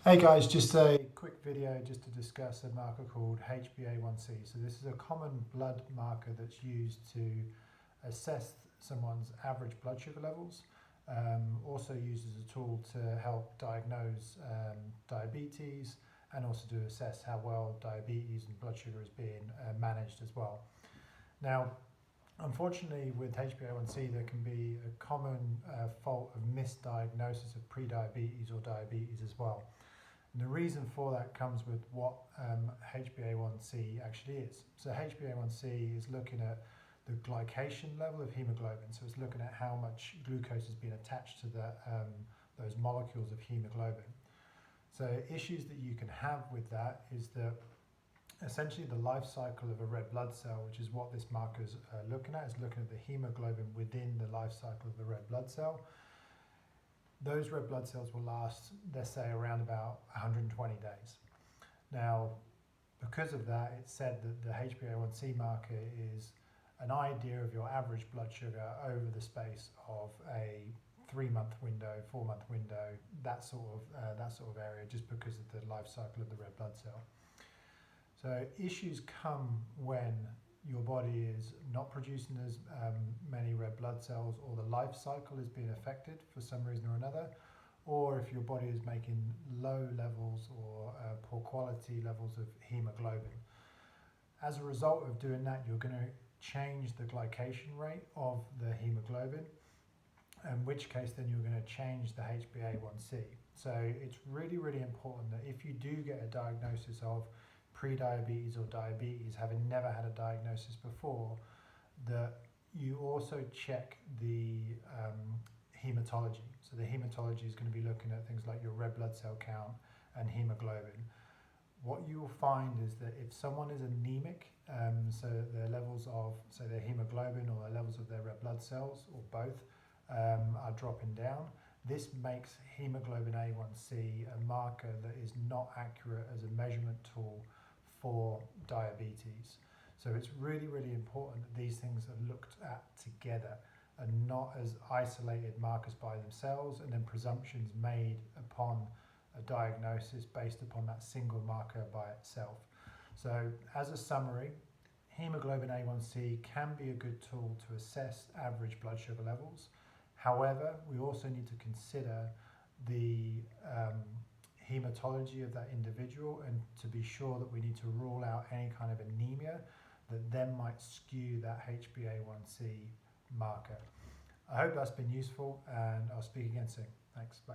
Hey guys, just a quick video just to discuss a marker called HbA1c. So this is a common blood marker that's used to assess someone's average blood sugar levels. Also used as a tool to help diagnose diabetes and also to assess how well diabetes and blood sugar is being managed as well. Now, unfortunately, with HbA1c, there can be a common fault of misdiagnosis of prediabetes or diabetes as well. And the reason for that comes with what HbA1c actually is. So HbA1c is looking at the glycation level of hemoglobin. So it's looking at how much glucose has been attached to those molecules of hemoglobin. So issues that you can have with that is that essentially the life cycle of a red blood cell, which is what this marker is looking at, is looking at the hemoglobin within the life cycle of the red blood cell. Those red blood cells will last, let's say, around about 120 days. Now, because of that, it's said that the HbA1c marker is an idea of your average blood sugar over the space of a 3-month window, 4-month window, that sort of area, just because of the life cycle of the red blood cell. So issues come when your body is not producing as many red blood cells, or the life cycle is being affected for some reason or another, or if your body is making low levels or poor quality levels of hemoglobin. As a result of doing that, you're going to change the glycation rate of the hemoglobin, in which case then you're going to change the HbA1c. So it's really, really important that if you do get a diagnosis of pre-diabetes or diabetes, having never had a diagnosis before, that you also check the hematology. So the hematology is going to be looking at things like your red blood cell count and hemoglobin. What you will find is that if someone is anemic, so their levels of, say, their hemoglobin or their levels of their red blood cells, or both, are dropping down, this makes hemoglobin A1c a marker that is not accurate as a measurement tool for diabetes. So it's really, really important that these things are looked at together and not as isolated markers by themselves and then presumptions made upon a diagnosis based upon that single marker by itself. So as a summary, hemoglobin A1c can be a good tool to assess average blood sugar levels. However, we also need to consider the hematology of that individual, and to be sure that we need to rule out any kind of anemia that then might skew that HbA1c marker. I hope that's been useful, and I'll speak again soon. Thanks, bye.